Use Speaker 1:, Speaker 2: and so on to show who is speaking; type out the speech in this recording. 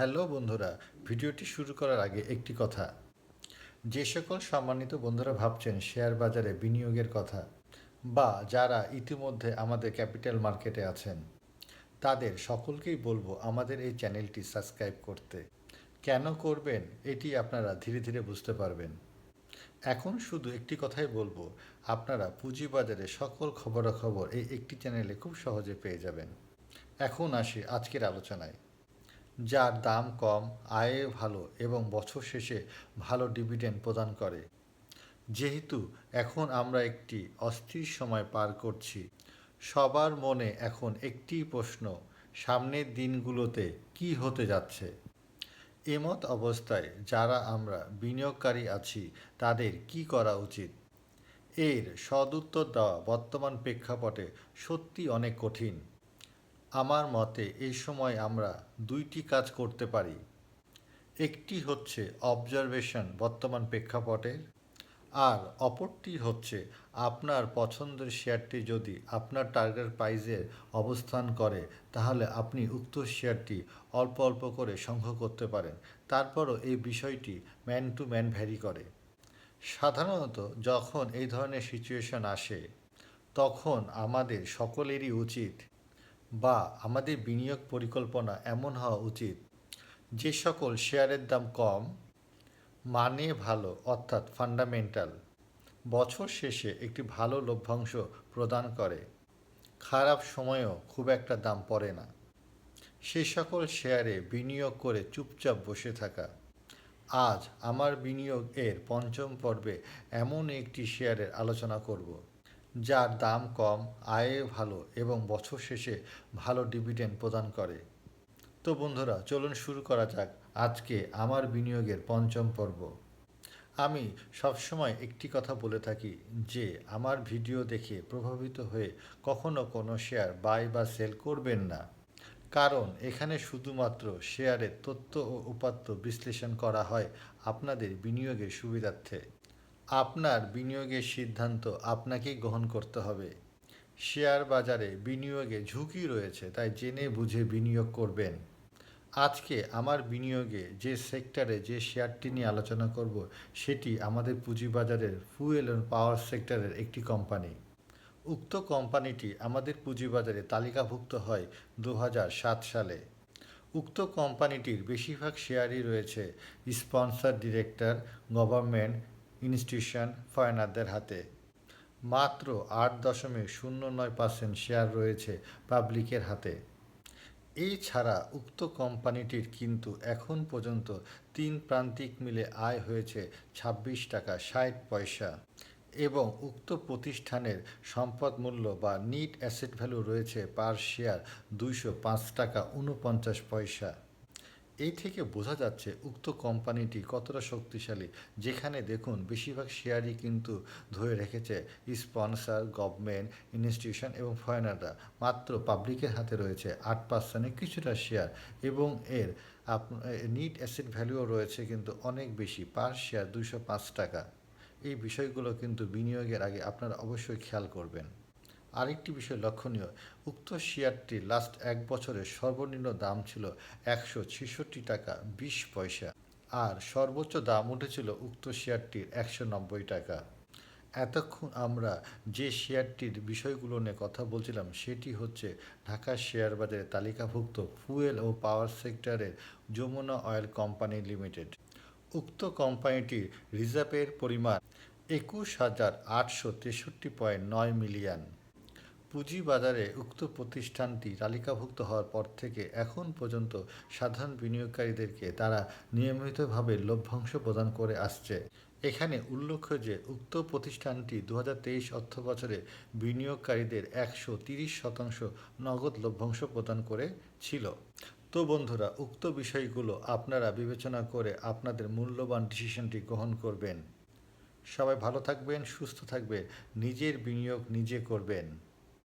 Speaker 1: Hello বন্ধুরা, ভিডিওটি শুরু করার আগে একটি কথা। যে সকল সম্মানিত বন্ধুরা ভাবছেন শেয়ার বাজারে বিনিয়োগের কথা বা যারা ইতিমধ্যে আমাদের ক্যাপিটাল মার্কেটে আছেন, তাদের সকলকেই বলবো আমাদের এই চ্যানেলটি সাবস্ক্রাইব করতে। কেন করবেন এটি আপনারা ধীরে ধীরে বুঝতে পারবেন। এখন শুধু একটি কথাই বলবো, আপনারা পুঁজিবাজারে সকল খবরাখবর এই একটি চ্যানেলে খুব সহজে পেয়ে যাবেন। এখন আসি আজকের আলোচনায়। যার দাম কম, আয়ে ভালো এবং বছর শেষে ভালো ডিভিডেন্ড প্রদান করে। যেহেতু এখন আমরা একটি অস্থির সময় পার করছি, সবার মনে এখন একটিই প্রশ্ন, সামনের দিনগুলোতে কি হতে যাচ্ছে। এমত অবস্থায় যারা আমরা বিনিয়োগকারী আছি তাদের কি করা উচিত, এর সদুত্তর দেওয়া বর্তমান প্রেক্ষাপটে সত্যি অনেক কঠিন। আমার মতে এই সময় আমরা দুইটি কাজ করতে পারি। একটি হচ্ছে অবজারভেশন বর্তমান প্রেক্ষাপটের, আর অপরটি হচ্ছে আপনার পছন্দের শেয়ারটি যদি আপনার টার্গেট প্রাইসের অবস্থান করে, তাহলে আপনি উক্ত শেয়ারটি অল্প অল্প করে সংগ্রহ করতে পারেন। তারপরও এই বিষয়টি ম্যান টু ম্যান ভ্যারি করে। সাধারণত যখন এই ধরনের সিচুয়েশন আসে, তখন আমাদের সকলেরই উচিত বা আমাদের বিনিয়োগ পরিকল্পনা এমন হওয়া উচিত, যে সকল শেয়ারের দাম কম, মানে ভালো অর্থাৎ ফান্ডামেন্টাল, বছর শেষে একটি ভালো লভ্যাংশ প্রদান করে, খারাপ সময়েও খুব একটা দাম পড়ে না, সেই সকল শেয়ারে বিনিয়োগ করে চুপচাপ বসে থাকা। আজ আমার বিনিয়োগ এর পঞ্চম পর্বে এমন একটি শেয়ারের আলোচনা করব, যার দাম কম, আয়ে ভালো এবং বছর শেষে ভালো ডিভিডেন্ড প্রদান করে। তো বন্ধুরা, চলুন শুরু করা যাক আজকে আমার বিনিয়োগের পঞ্চম পর্ব। আমি সবসময় একটি কথা বলে থাকি যে আমার ভিডিও দেখে প্রভাবিত হয়ে কখনো কোনো শেয়ার বাই বা সেল করবেন না। কারণ এখানে শুধুমাত্র শেয়ারের তথ্য ও উপাত্ত বিশ্লেষণ করা হয় আপনাদের বিনিয়োগের সুবিধার্থে। আপনার বিনিয়োগের সিদ্ধান্ত আপনাকেই গ্রহণ করতে হবে। শেয়ার বাজারে বিনিয়োগে ঝুঁকি রয়েছে, তাই জেনে বুঝে বিনিয়োগ করবেন। আজকে আমার বিনিয়োগে যে সেক্টরে যে শেয়ারটি নিয়ে আলোচনা করব, সেটি আমাদের পুঁজিবাজারের ফুয়েল এবং পাওয়ার সেক্টরের একটি কোম্পানি। উক্ত কোম্পানিটি আমাদের পুঁজিবাজারে তালিকাভুক্ত হয় 2007 সালে। উক্ত কোম্পানিটির বেশিরভাগ শেয়ারই রয়েছে স্পন্সর ডিরেক্টর, গভর্নমেন্ট, ইনস্টিটিউশন, ফরেনারদের হাতে। মাত্র 8.09% শেয়ার রয়েছে পাবলিকের হাতে। এছাড়া উক্ত কোম্পানিটির কিন্তু এখন পর্যন্ত তিন প্রান্তিক মিলে আয় হয়েছে 26 টাকা 60 পয়সা এবং উক্ত প্রতিষ্ঠানের সম্পদ মূল্য বা নিট অ্যাসেট ভ্যালু রয়েছে পার শেয়ার 205 টাকা 49 পয়সা। এই থেকে বোঝা যাচ্ছে উক্ত কোম্পানিটি কতটা শক্তিশালী, যেখানে দেখুন বেশিরভাগ শেয়ারই কিন্তু ধরে রেখেছে স্পন্সর, গভর্নমেন্ট, ইনস্টিটিউশন এবং ফরেনাররা। মাত্র পাবলিকের হাতে রয়েছে 8% কিছুটা শেয়ার এবং এর নিট অ্যাসেট ভ্যালুও রয়েছে কিন্তু অনেক বেশি, পার শেয়ার 205 টাকা। এই বিষয়গুলো কিন্তু বিনিয়োগের আগে আপনারা অবশ্যই খেয়াল করবেন। আরেকটি বিষয় লক্ষণীয়, উক্ত শেয়ারটির লাস্ট এক বছরের সর্বনিম্ন দাম ছিল 166 টাকা 20 পয়সা, আর সর্বোচ্চ দাম উঠেছিল উক্ত শেয়ারটির 190 টাকা। এতক্ষণ আমরা যে শেয়ারটির বিষয়গুলো নিয়ে কথা বলছিলাম সেটি হচ্ছে ঢাকা শেয়ার বাজারে তালিকাভুক্ত ফুয়েল ও পাওয়ার সেক্টরের যমুনা অয়েল কোম্পানি লিমিটেড। উক্ত কোম্পানিটির রিজার্ভের পরিমাণ 21,863.9 মিলিয়ন। পুঁজিবাজারে উক্ত প্রতিষ্ঠানটি তালিকাভুক্ত হওয়ার পর থেকে এখন পর্যন্ত সাধারণ বিনিয়োগকারীদেরকে তারা নিয়মিতভাবে লভ্যাংশ প্রদান করে আসছে। এখানে উল্লেখ্য যে উক্ত প্রতিষ্ঠানটি 2023 অর্থবছরে বিনিয়োগকারীদের 130% নগদ লভ্যাংশ প্রদান করেছিল। তো বন্ধুরা, উক্ত বিষয়গুলো আপনারা বিবেচনা করে আপনাদের মূল্যবান ডিসিশনটি গ্রহণ করবেন। সবাই ভালো থাকবেন, সুস্থ থাকবেন, নিজের বিনিয়োগ নিজে করবেন।